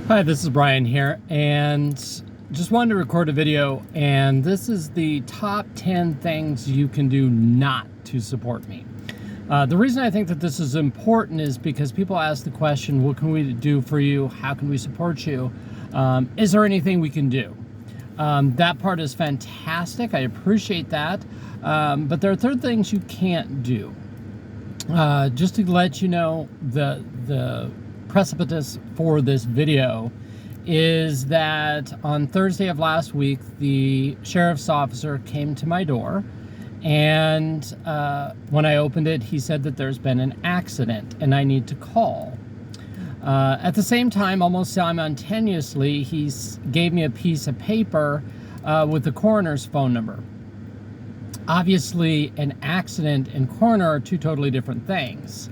Hi, this is Brian here, and just wanted to record a video, and this is the top 10 things you can do not to support me. The reason I think that this is important is because people ask the question, what can we do for you? How can we support you? Is there anything we can do? That part is fantastic. I appreciate that. But there are third things you can't do. Just to let you know, the precipice for this video is that on Thursday of last week, the sheriff's officer came to my door, and when I opened it, he said that there's been an accident and I need to call. At the same time, almost simultaneously, he gave me a piece of paper with the coroner's phone number. Obviously, an accident and coroner are two totally different things.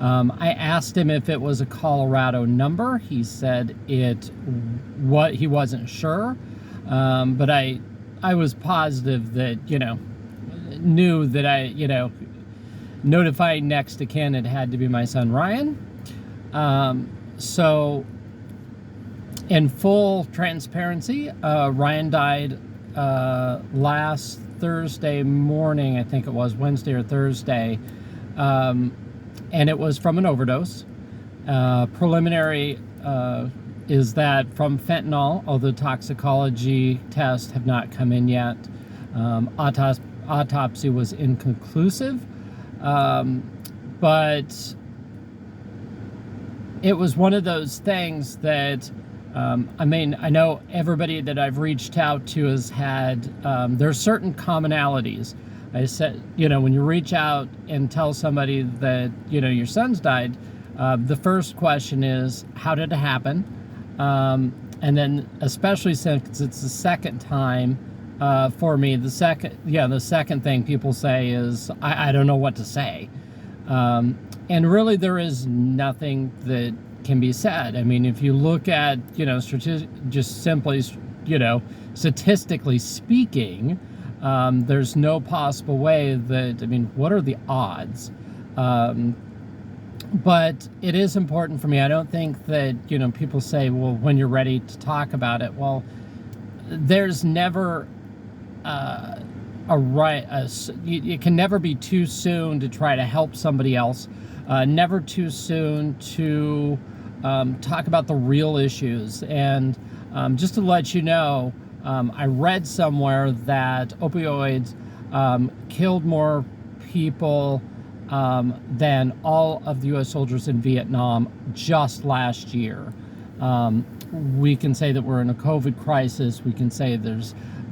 I asked him if it was a Colorado number. He said he wasn't sure, but I was positive that, knew that notifying next to kin, it had to be my son Ryan. So in full transparency, Ryan died last Thursday morning, I think it was Wednesday or Thursday, and it was from an overdose. Preliminary is that from fentanyl, although toxicology tests have not come in yet. Autopsy was inconclusive, but it was one of those things that, I know everybody that I've reached out to has had, there's certain commonalities. I said, when you reach out and tell somebody that, your son's died, the first question is, how did it happen? And then, especially since it's the second time for me, the second thing people say is, I don't know what to say. And really, there is nothing that can be said. I mean, if you look at, just simply, statistically speaking, there's no possible way that, what are the odds? But it is important for me. I don't think that, people say, well, when you're ready to talk about it, well, there's never it can never be too soon to try to help somebody else. Never too soon to talk about the real issues. And just to let you know, I read somewhere that opioids killed more people than all of the U.S. soldiers in Vietnam just last year. We can say that we're in a COVID crisis. We can say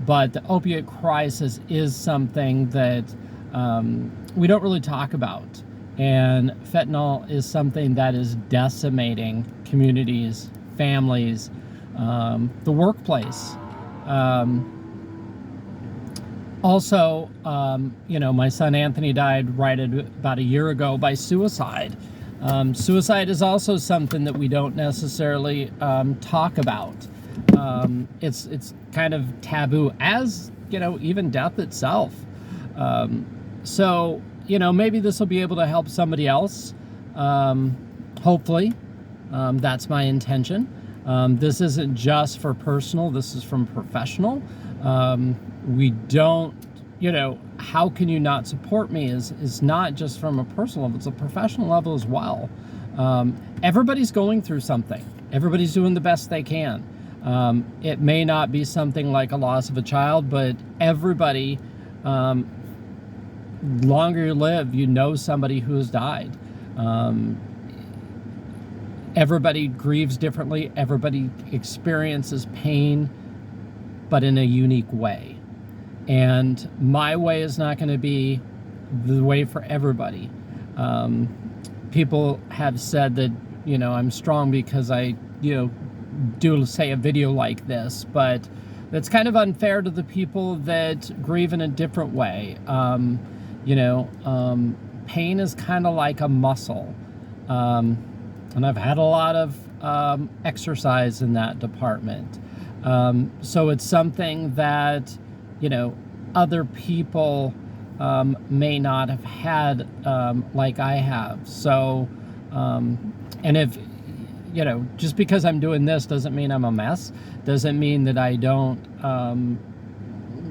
but the opiate crisis is something that we don't really talk about. And fentanyl is something that is decimating communities, families, the workplace. Also, my son Anthony died about a year ago by suicide. Suicide is also something that we don't necessarily talk about. It's kind of taboo, as even death itself. So maybe this will be able to help somebody else. Hopefully, that's my intention. This isn't just for personal, this is from professional. We don't, how can you not support me is not just from a personal level, it's a professional level as well. Everybody's going through something. Everybody's doing the best they can. It may not be something like a loss of a child, but everybody, longer you live, somebody who has died. Everybody grieves differently. Everybody experiences pain, but in a unique way. And my way is not going to be the way for everybody. People have said that, I'm strong because I, do say a video like this, but that's kind of unfair to the people that grieve in a different way. Pain is kind of like a muscle. And I've had a lot of exercise in that department. So it's something that, other people may not have had like I have. So, and if you know, just because I'm doing this doesn't mean I'm a mess. Doesn't mean that I don't,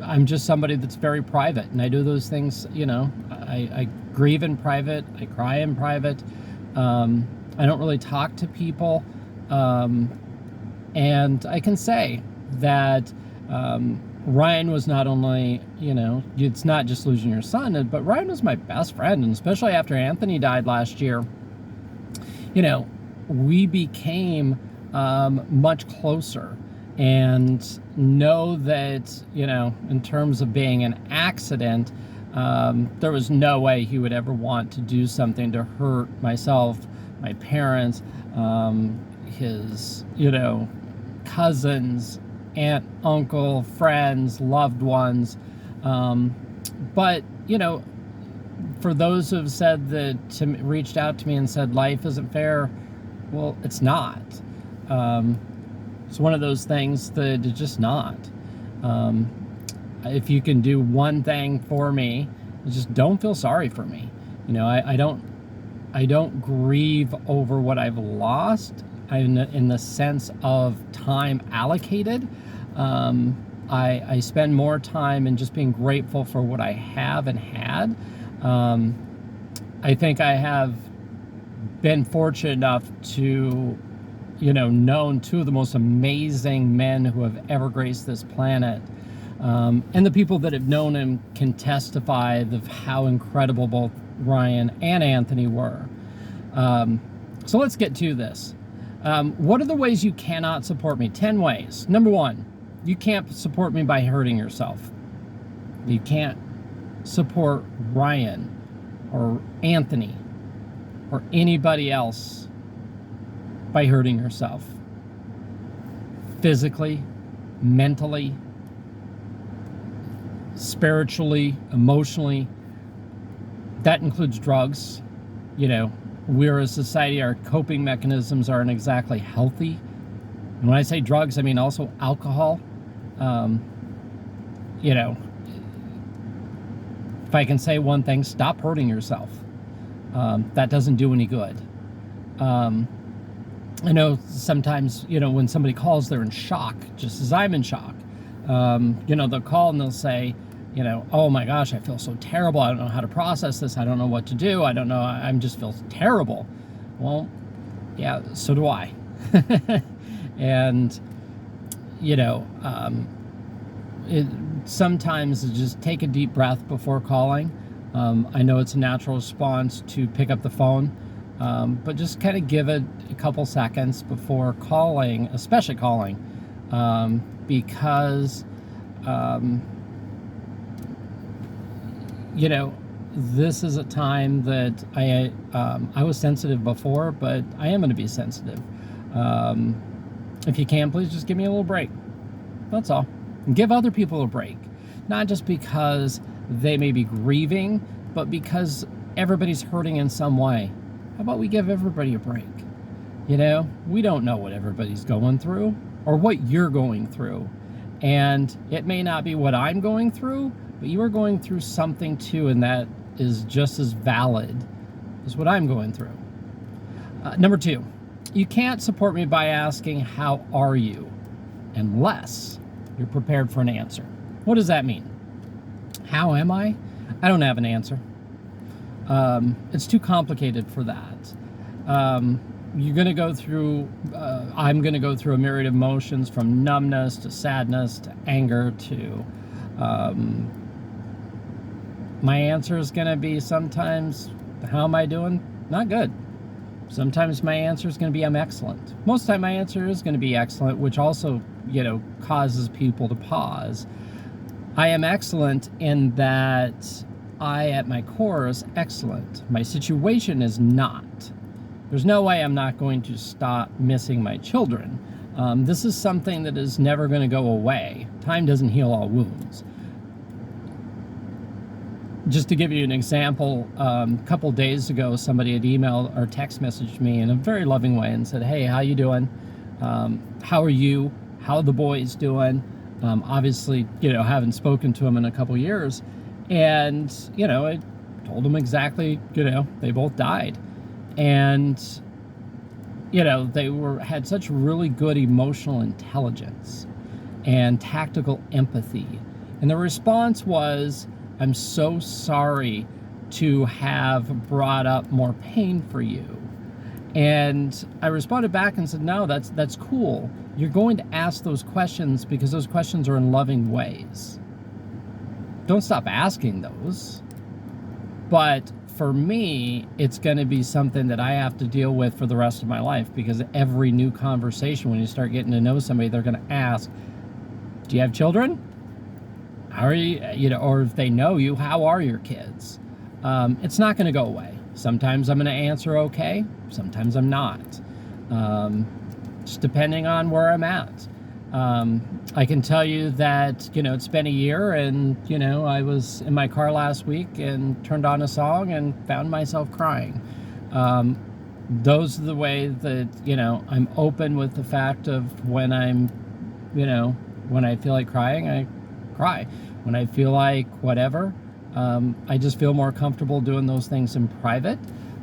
I'm just somebody that's very private, and I do those things, you know. I grieve in private, I cry in private, I don't really talk to people, and I can say that Ryan was not only, you know, it's not just losing your son, but Ryan was my best friend, and especially after Anthony died last year, you know, we became much closer. And know that, you know, in terms of being an accident, there was no way he would ever want to do something to hurt myself, my parents, his, you know, cousins, aunt, uncle, friends, loved ones. But, you know, for those who have said that, reached out to me and said life isn't fair, well, it's not. It's one of those things that it's just not. If you can do one thing for me, just don't feel sorry for me. You know, I don't grieve over what I've lost in the sense of time allocated. I spend more time in just being grateful for what I have and had. I think I have been fortunate enough to, you know, known two of the most amazing men who have ever graced this planet. And the people that have known him can testify of how incredible both Ryan and Anthony were. So let's get to this. What are the ways you cannot support me? 10 ways. Number 1, you can't support me by hurting yourself. You can't support Ryan or Anthony or anybody else by hurting yourself. Physically, mentally, spiritually, emotionally. That includes drugs. You know, we're a society, our coping mechanisms aren't exactly healthy. And when I say drugs, I mean also alcohol. You know, if I can say one thing, stop hurting yourself. That doesn't do any good. I know sometimes, you know, when somebody calls, they're in shock, just as I'm in shock. You know, they'll call and they'll say, you know, oh my gosh, I feel so terrible. I don't know how to process this. I don't know what to do. I don't know. I just feel terrible. Well, yeah, so do I. And, you know, sometimes just take a deep breath before calling. I know it's a natural response to pick up the phone, but just kind of give it a couple seconds before calling, especially calling, because, you know, this is a time that I was sensitive before, but I am going to be sensitive. If you can, please just give me a little break. That's all. And give other people a break. Not just because they may be grieving, but because everybody's hurting in some way. How about we give everybody a break? You know, we don't know what everybody's going through or what you're going through. And it may not be what I'm going through, but you are going through something too, and that is just as valid as what I'm going through. Number 2, you can't support me by asking, how are you? Unless you're prepared for an answer. What does that mean? How am I? I don't have an answer. It's too complicated for that. You're going to go through, I'm going to go through a myriad of emotions, from numbness to sadness to anger to, my answer is going to be sometimes, how am I doing? Not good. Sometimes my answer is going to be, I'm excellent. Most of the time my answer is going to be excellent, which also, you know, causes people to pause. I am excellent in that I, at my core, is excellent. My situation is not. There's no way I'm not going to stop missing my children. This is something that is never going to go away. Time doesn't heal all wounds. Just to give you an example, a couple days ago, somebody had emailed or text messaged me in a very loving way and said, hey, how you doing? How are you? How are the boys doing? Obviously, you know, haven't spoken to them in a couple years. And, you know, I told them exactly, you know, they both died. And had such really good emotional intelligence and tactical empathy. And the response was, "I'm so sorry to have brought up more pain for you." And I responded back and said, "No, that's cool. You're going to ask those questions because those questions are in loving ways. Don't stop asking those. But for me, it's going to be something that I have to deal with for the rest of my life, because every new conversation, when you start getting to know somebody, they're going to ask, do you have children? How are you, or if they know you, how are your kids?" It's not going to go away. Sometimes I'm going to answer okay, sometimes I'm not. Just depending on where I'm at. I can tell you that, it's been a year, and, I was in my car last week and turned on a song and found myself crying. Those are the ways that, I'm open with the fact of when when I feel like crying, I cry. When I feel like whatever, I just feel more comfortable doing those things in private.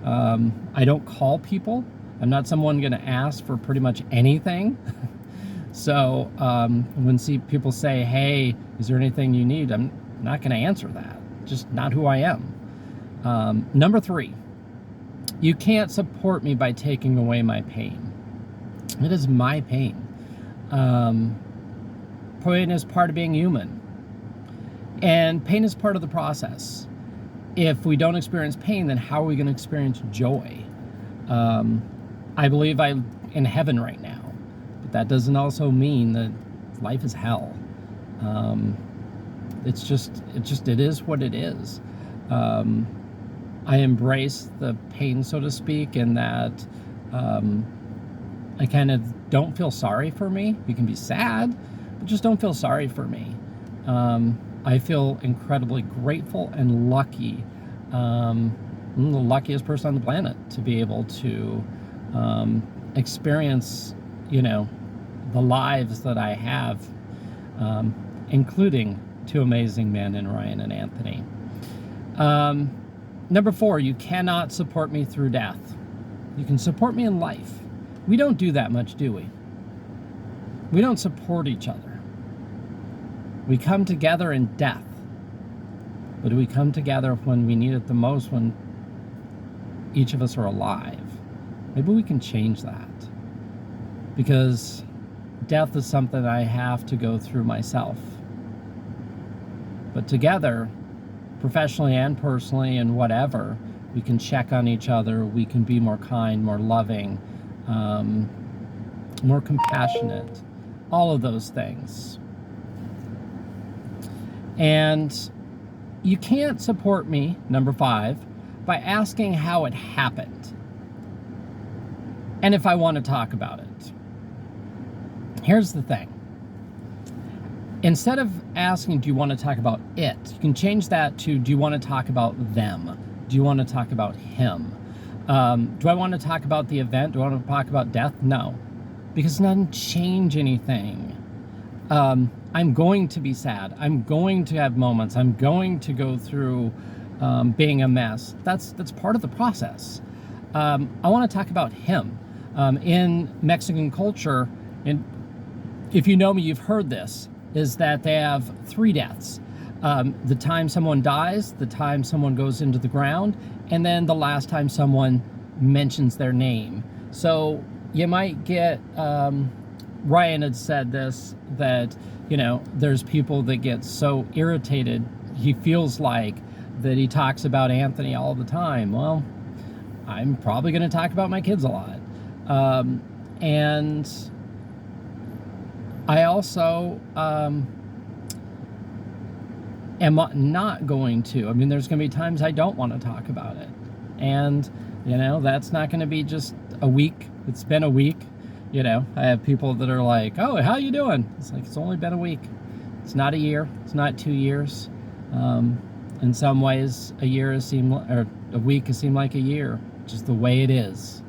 I don't call people. I'm not someone going to ask for pretty much anything. So when people say, "Hey, is there anything you need?" I'm not going to answer that. Just not who I am. Number 3, you can't support me by taking away my pain. It is my pain. Pain is part of being human. And pain is part of the process. If we don't experience pain, then how are we going to experience joy? I believe I'm in heaven right now. But that doesn't also mean that life is hell. It is what it is. I embrace the pain, so to speak, in that I kind of don't feel sorry for me. You can be sad, but just don't feel sorry for me. I feel incredibly grateful and lucky. I'm the luckiest person on the planet to be able to experience, the lives that I have, including 2 amazing men in Ryan and Anthony. Number 4, you cannot support me through death. You can support me in life. We don't do that much, do we? We don't support each other. We come together in death. But do we come together when we need it the most, when each of us are alive? Maybe we can change that. Because death is something I have to go through myself. But together, professionally and personally and whatever, we can check on each other. We can be more kind, more loving, more compassionate. All of those things. And you can't support me, number 5, by asking how it happened and if I want to talk about it. Here's the thing. Instead of asking, do you want to talk about it, you can change that to, do you want to talk about them? Do you want to talk about him? Do I want to talk about the event? Do I want to talk about death? No, because it doesn't change anything. I'm going to be sad. I'm going to have moments. I'm going to go through being a mess. That's part of the process. I want to talk about him. In Mexican culture, and if you know me, you've heard this, is that they have 3 deaths. The time someone dies, the time someone goes into the ground, and then the last time someone mentions their name. So you might get, Ryan had said this, that, there's people that get so irritated, he feels like that he talks about Anthony all the time. Well, I'm probably going to talk about my kids a lot. And I also am not going to. There's going to be times I don't want to talk about it. And, that's not going to be just a week. It's been a week. I have people that are like, "Oh, how you doing?" It's like, it's only been a week. It's not a year. It's not 2 years. In some ways, a week has seemed like a year, just the way it is.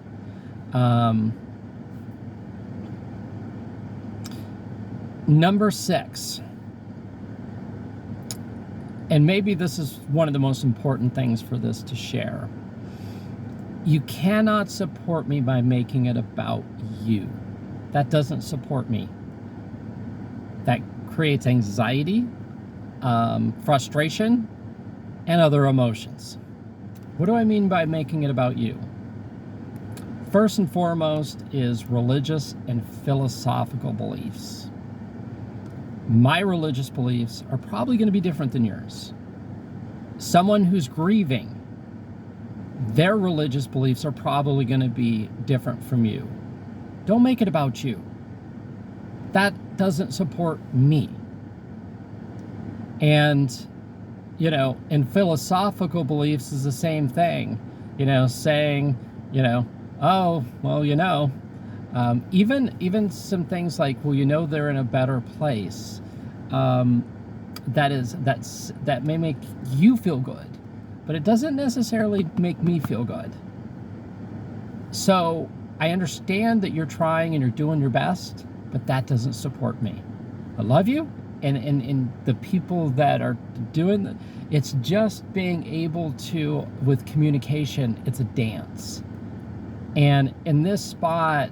Number 6, and maybe this is one of the most important things for this to share. You cannot support me by making it about you. That doesn't support me. That creates anxiety, frustration, and other emotions. What do I mean by making it about you? First and foremost is religious and philosophical beliefs. My religious beliefs are probably going to be different than yours. Someone who's grieving, their religious beliefs are probably going to be different from you. Don't make it about you. That doesn't support me. And, and philosophical beliefs is the same thing. Saying, oh, well, even some things like, well, they're in a better place. That may make you feel good, but it doesn't necessarily make me feel good. So I understand that you're trying and you're doing your best, but that doesn't support me. I love you, and the people that are doing it, it's just being able to, with communication, it's a dance. And in this spot,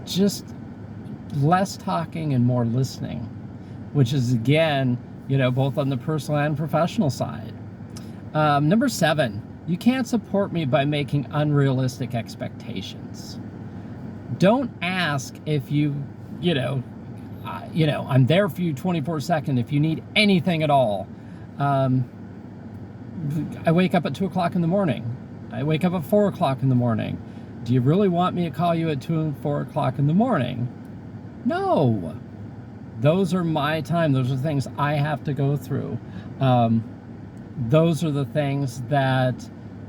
just less talking and more listening, which is, again, both on the personal and professional side. Number 7, you can't support me by making unrealistic expectations. Don't ask if I'm there for you 24/7 if you need anything at all. I wake up at 2 o'clock in the morning. I wake up at 4 o'clock in the morning. Do you really want me to call you at 2 and 4 o'clock in the morning? No. Those are my time. Those are things I have to go through. Those are the things that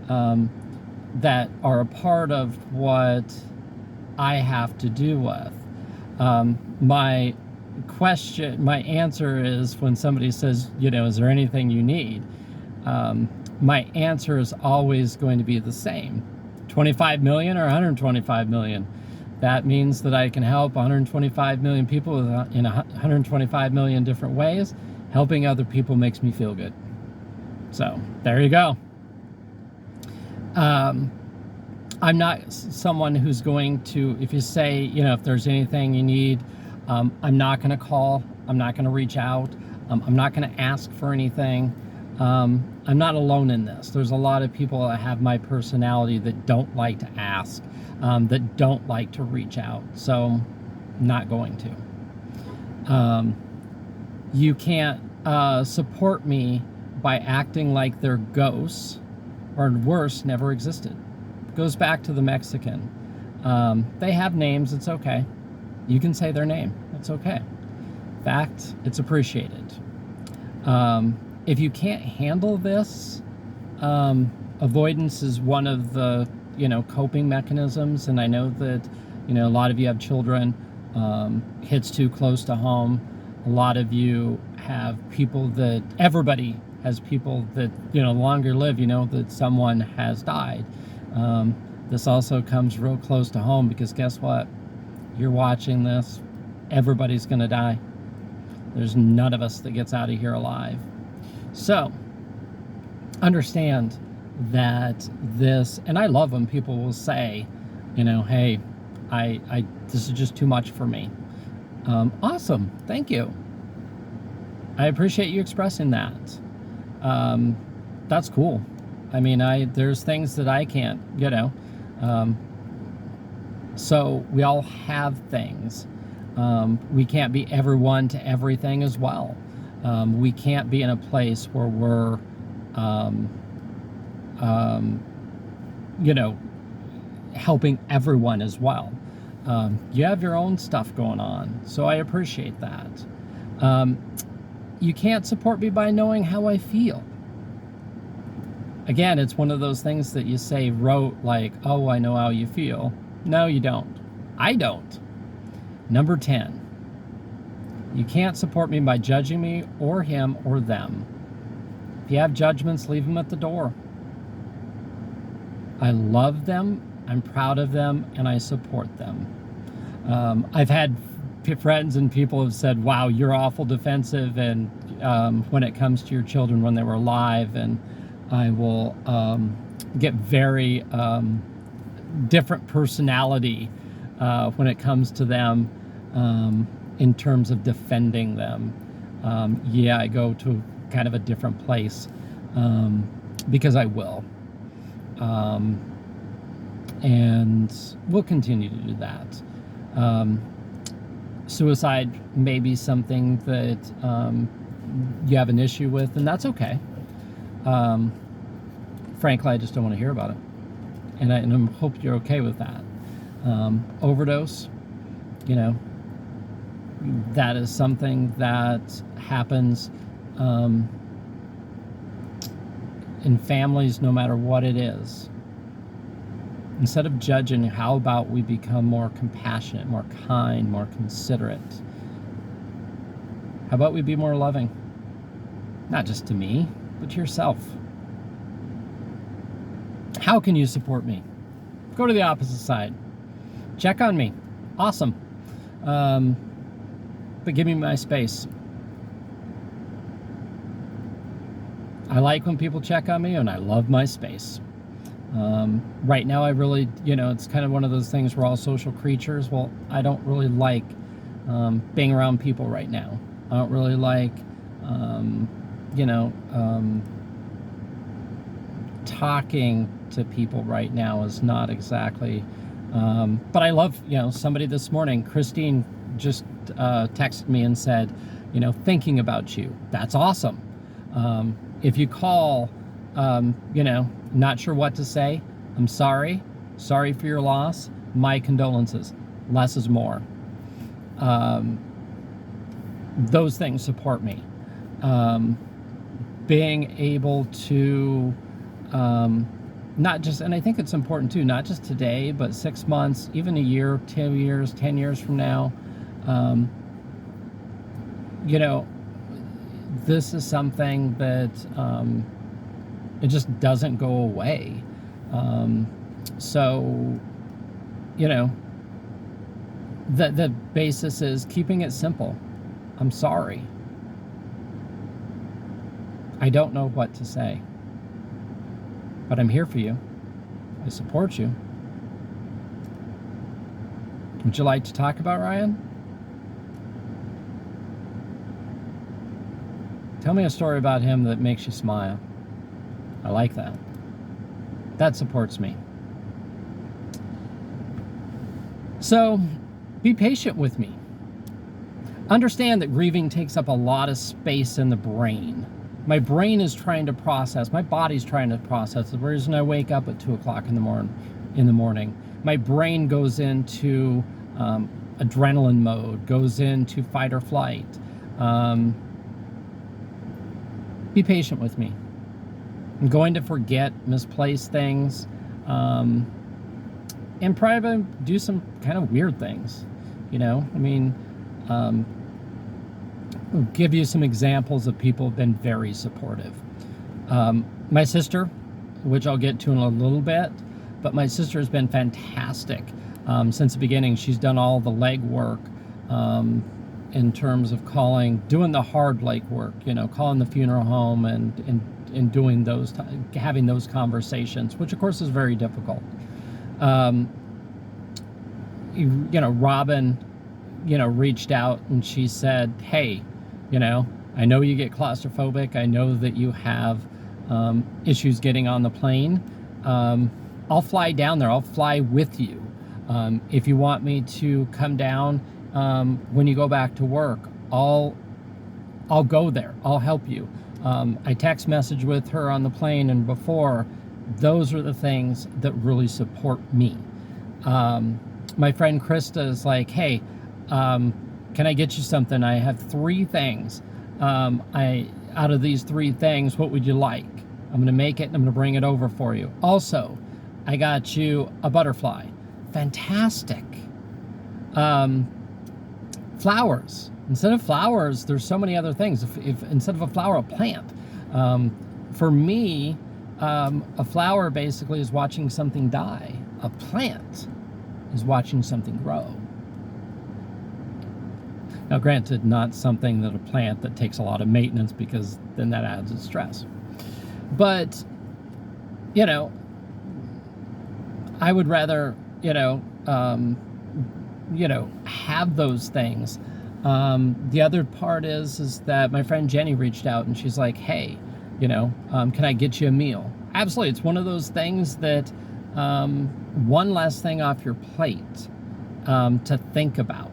are a part of what I have to do with. My answer is, when somebody says, is there anything you need? My answer is always going to be the same. 25 million or 125 million. That means that I can help 125 million people in 125 million different ways. Helping other people makes me feel good. So there you go. I'm not someone who's going to, if you say, if there's anything you need, I'm not going to call. I'm not going to reach out. I'm not going to ask for anything. I'm not alone in this. There's a lot of people that have my personality that don't like to ask, that don't like to reach out. So I'm not going to. You can't support me by acting like they're ghosts, or worse, never existed. Goes back to the Mexican. They have names, it's okay. You can say their name, it's okay. In fact, it's appreciated. If you can't handle this, avoidance is one of the, coping mechanisms. And I know that, a lot of you have children, hits too close to home. A lot of you have people that, everybody has people that, longer live, that someone has died. This also comes real close to home, because guess what? You're watching this, everybody's gonna die. There's none of us that gets out of here alive. So, understand that this, and I love when people will say, hey, this is just too much for me. Awesome, thank you. I appreciate you expressing that. That's cool. I mean, there's things that I can't, so we all have things. We can't be everyone to everything as well. We can't be in a place where we're, helping everyone as well. You have your own stuff going on, so I appreciate that. You can't support me by knowing how I feel. Again, it's one of those things that you say rote, like, oh, I know how you feel. No, you don't. I don't. Number 10. You can't support me by judging me or him or them. If you have judgments, leave them at the door. I love them, I'm proud of them, and I support them. I've had friends and people have said, wow, you're awful defensive, and when it comes to your children when they were alive, and I will get very different personality when it comes to them in terms of defending them. Yeah, I go to kind of a different place because I will. And we'll continue to do that. Suicide may be something that you have an issue with, and that's okay. Frankly, I just don't want to hear about it. And I hope you're okay with that. Overdose, you know, that is something that happens in families no matter what it is. Instead of judging, how about we become more compassionate, more kind, more considerate? How about we be more loving? Not just to me, but to yourself. How can you support me? Go to the opposite side. Check on me. Awesome. But give me my space. I like when people check on me, and I love my space. Right now, I really, it's kind of one of those things, we're all social creatures. Well, I don't really like being around people right now. I don't really like, talking to people right now is not exactly, but I love, somebody this morning, Christine just texted me and said, thinking about you. That's awesome. If you call, not sure what to say, I'm sorry. Sorry for your loss. My condolences. Less is more. Those things support me. Being able to not just, and I think it's important too, not just today, but 6 months, even a year, 2 years, 10 years from now, this is something that it just doesn't go away. So, the basis is keeping it simple. I'm sorry. I don't know what to say, but I'm here for you. I support you. Would you like to talk about Ryan? Tell me a story about him that makes you smile. I like that. That supports me. So, be patient with me. Understand that grieving takes up a lot of space in the brain. My brain is trying to process, my body's trying to process. The reason I wake up at 2 o'clock in the morning, my brain goes into adrenaline mode, goes into fight or flight. Be patient with me. I'm going to forget, misplace things, and probably do some kind of weird things. I'll give you some examples of people who've been very supportive. My sister, which I'll get to in a little bit, but my sister has been fantastic since the beginning. She's done all the legwork in terms of doing the hard legwork, calling the funeral home and doing having those conversations, which of course is very difficult. Robin, reached out and she said, hey, I know you get claustrophobic. I know that you have issues getting on the plane. I'll fly down there. I'll fly with you. If you want me to come down when you go back to work, I'll go there. I'll help you. I text message with her on the plane and before. Those are the things that really support me. My friend Krista is like, hey, can I get you something? I have 3 things. Out of these 3 things, what would you like? I'm going to make it and I'm going to bring it over for you. Also, I got you a butterfly. Fantastic. Flowers. Instead of flowers, there's so many other things. If instead of a flower, a plant. For me, a flower basically is watching something die. A plant is watching something grow. Now, granted, not something that a plant that takes a lot of maintenance because then that adds its stress. But you know, I would rather, have those things. The other part is that my friend Jenny reached out and she's like, hey, can I get you a meal? Absolutely. It's one of those things that one less thing off your plate to think about.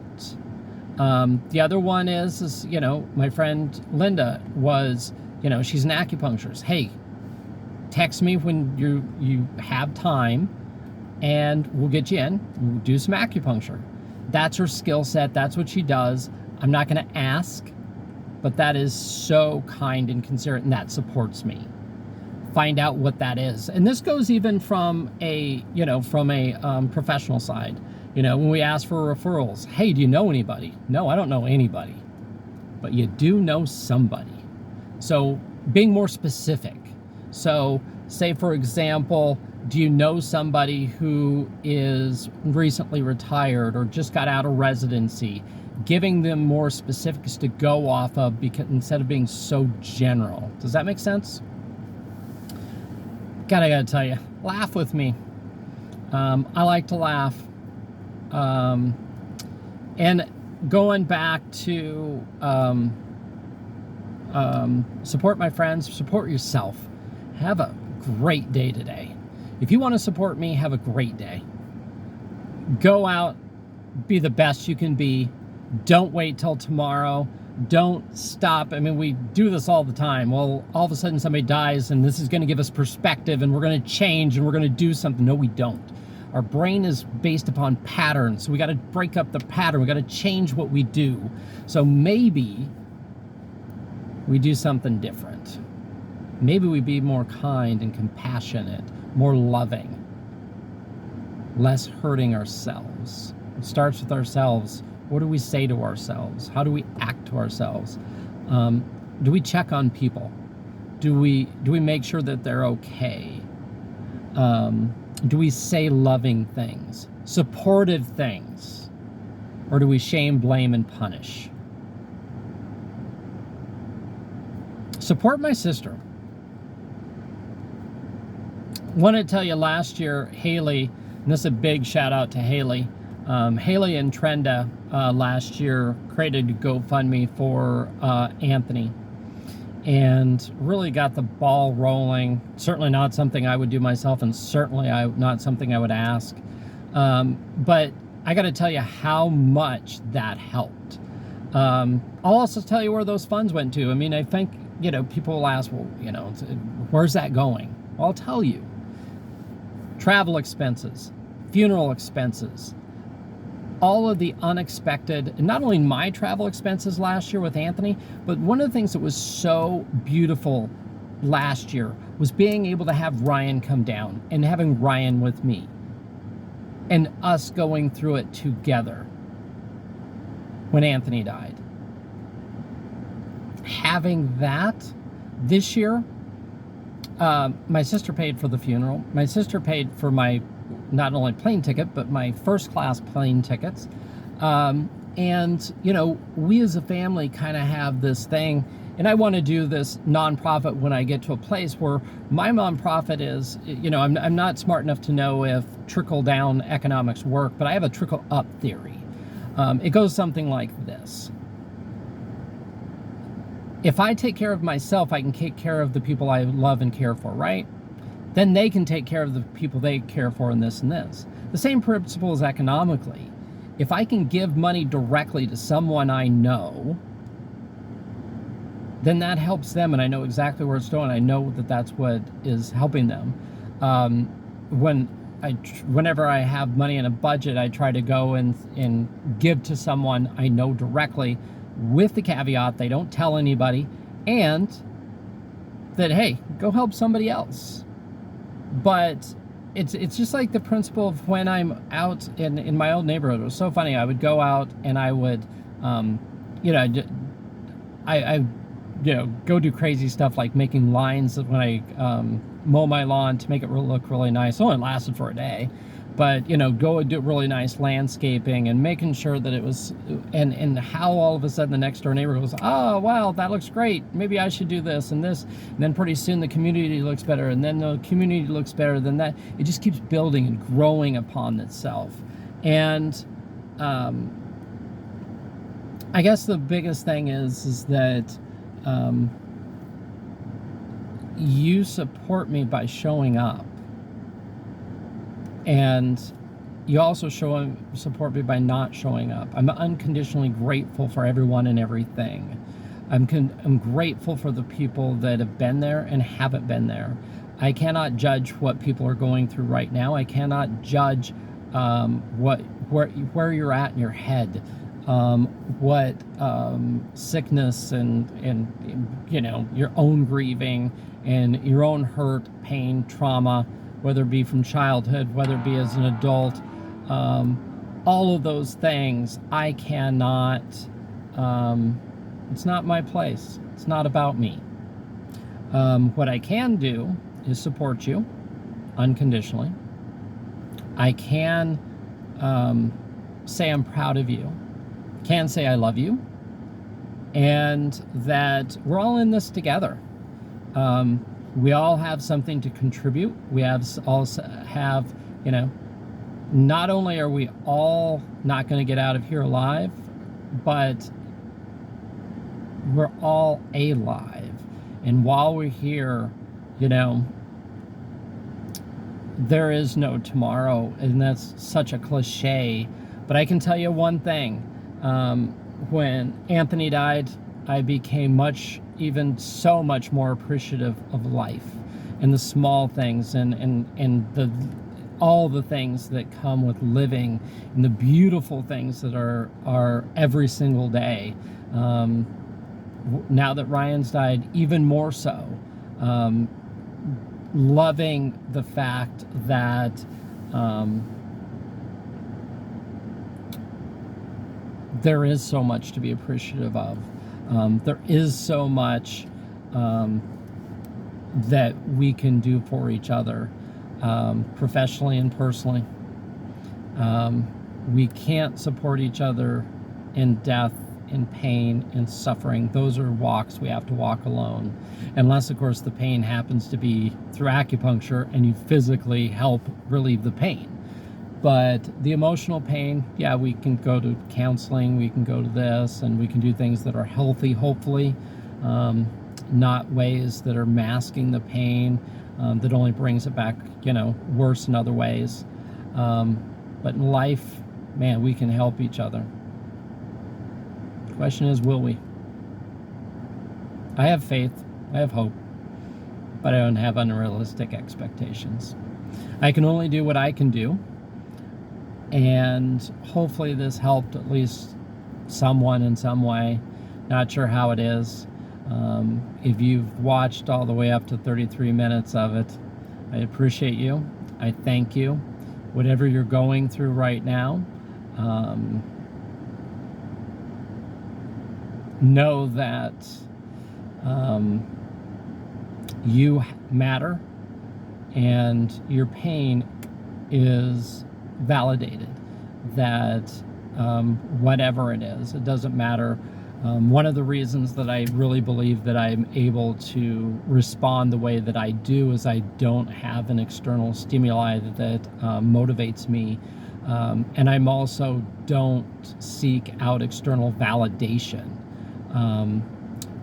The other one is my friend Linda was, she's an acupuncturist. Hey, text me when you have time and we'll get you in. We'll do some acupuncture. That's her skill set. That's what she does. I'm not going to ask, but that is so kind and considerate, and that supports me. Find out what that is. And this goes even from a professional side. When we ask for referrals, hey, do you know anybody? No, I don't know anybody. But you do know somebody. So being more specific. So say, for example, do you know somebody who is recently retired or just got out of residency? Giving them more specifics to go off of instead of being so general. Does that make sense? God, I gotta tell you, laugh with me. I like to laugh. And going back to support my friends, support yourself. Have a great day today. If you want to support me, have a great day. Go out, be the best you can be. Don't wait till tomorrow. Don't stop. I mean, we do this all the time. Well, all of a sudden somebody dies and this is going to give us perspective and we're going to change and we're going to do something. No, we don't. Our brain is based upon patterns. So we got to break up the pattern. We got to change what we do. So maybe we do something different. Maybe we be more kind and compassionate, more loving, less hurting ourselves. It starts with ourselves. What do we say to ourselves? How do we act to ourselves? Do we check on people? Do we make sure that they're okay? Do we say loving things, supportive things? Or do we shame, blame, and punish? Support my sister. Want to tell you, last year, Haley, and this is a big shout out to Haley. Haley and Trenda last year created a GoFundMe for Anthony and really got the ball rolling. Certainly not something I would do myself, and certainly not something I would ask. But I got to tell you how much that helped. I'll also tell you where those funds went to. I mean, I think, people will ask, well, where's that going? Well, I'll tell you. Travel expenses, funeral expenses, all of the unexpected, and not only my travel expenses last year with Anthony, but one of the things that was so beautiful last year was being able to have Ryan come down and having Ryan with me and us going through it together when Anthony died. Having that this year, my sister paid for the funeral. My sister paid for my not only plane ticket, but my first class plane tickets. And, we as a family kind of have this thing, and I want to do this nonprofit when I get to a place where my nonprofit is, I'm not smart enough to know if trickle down economics work, but I have a trickle up theory. It goes something like this. If I take care of myself, I can take care of the people I love and care for, right? Then they can take care of the people they care for and this and this. The same principle is economically. If I can give money directly to someone I know, then that helps them, and I know exactly where it's going. I know that that's what is helping them. Whenever I have money in a budget, I try to go and give to someone I know directly, with the caveat they don't tell anybody, and that, hey, go help somebody else. But it's just like the principle of when I'm out in my old neighborhood. It was so funny. I would go out and I would, I go do crazy stuff like making lines when I mow my lawn to make it look really nice. It only lasted for a day. But, you know, go and do really nice landscaping and making sure that it was, and how all of a sudden the next door neighbor goes, oh, wow, that looks great. Maybe I should do this and this. And then pretty soon the community looks better, and then the community looks better than that. It just keeps building and growing upon itself. And I guess the biggest thing is that you support me by showing up. And you also support me by not showing up. I'm unconditionally grateful for everyone and everything. I'm grateful for the people that have been there and haven't been there. I cannot judge what people are going through right now. I cannot judge where you're at in your head, what sickness and you know, your own grieving and your own hurt, pain, trauma, whether it be from childhood, whether it be as an adult, all of those things, I cannot, it's not my place. It's not about me. What I can do is support you unconditionally. I can say I'm proud of you, can say I love you, and that we're all in this together. We all have something to contribute. We also have, you know, not only are we all not going to get out of here alive, but we're all alive. And while we're here, you know, there is no tomorrow, and that's such a cliche. But I can tell you one thing. When Anthony died, I became even so much more appreciative of life and the small things and all the things that come with living and the beautiful things that are every single day. Now that Ryan's died, even more so. Loving the fact that there is so much to be appreciative of. There is so much that we can do for each other, professionally and personally. We can't support each other in death, in pain, in suffering. Those are walks we have to walk alone. Unless, of course, the pain happens to be through acupuncture and you physically help relieve the pain. But the emotional pain, yeah, we can go to counseling, we can go to this, and we can do things that are healthy, hopefully, not ways that are masking the pain, that only brings it back, you know, worse in other ways. But in life, man, we can help each other. The question is, will we? I have faith, I have hope, but I don't have unrealistic expectations. I can only do what I can do. And hopefully this helped at least someone in some way. Not sure how it is. If you've watched all the way up to 33 minutes of it, I appreciate you. I thank you. Whatever you're going through right now, know that you matter and your pain is validated, that whatever it is, it doesn't matter. One of the reasons that I really believe that I'm able to respond the way that I do is I don't have an external stimuli that motivates me, and I'm also don't seek out external validation. I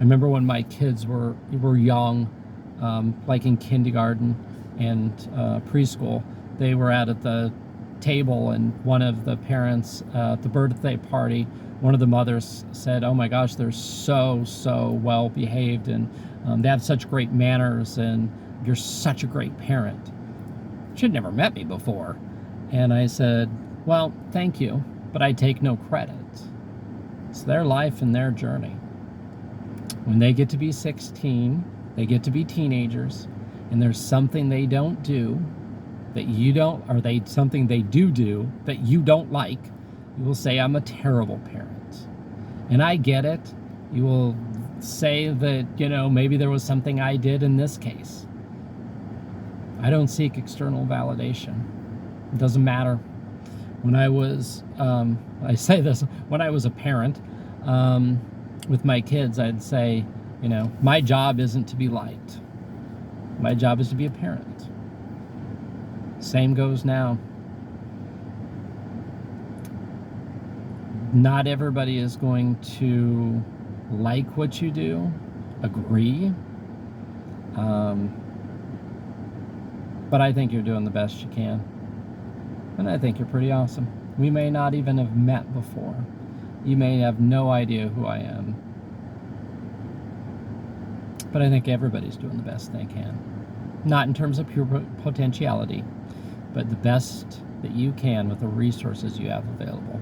remember when my kids were young, like in kindergarten and preschool, they were at the table, and one of the parents at the birthday party, one of the mothers said, "Oh my gosh, they're so well behaved, and they have such great manners, and you're such a great parent." She'd never met me before. And I said, "Well, thank you, but I take no credit. It's their life and their journey. When they get to be 16, they get to be teenagers, and there's something they don't do that you don't, or something they do that you don't like, you will say, 'I'm a terrible parent.' And I get it. You will say that, you know, maybe there was something I did in this case. I don't seek external validation. It doesn't matter. When I was, I say this, when I was a parent, with my kids, I'd say, you know, my job isn't to be liked. My job is to be a parent. Same goes now. Not everybody is going to like what you do, agree, but I think you're doing the best you can, and I think you're pretty awesome. We may not even have met before. You may have no idea who I am, but I think everybody's doing the best they can. Not in terms of pure potentiality, but the best that you can with the resources you have available.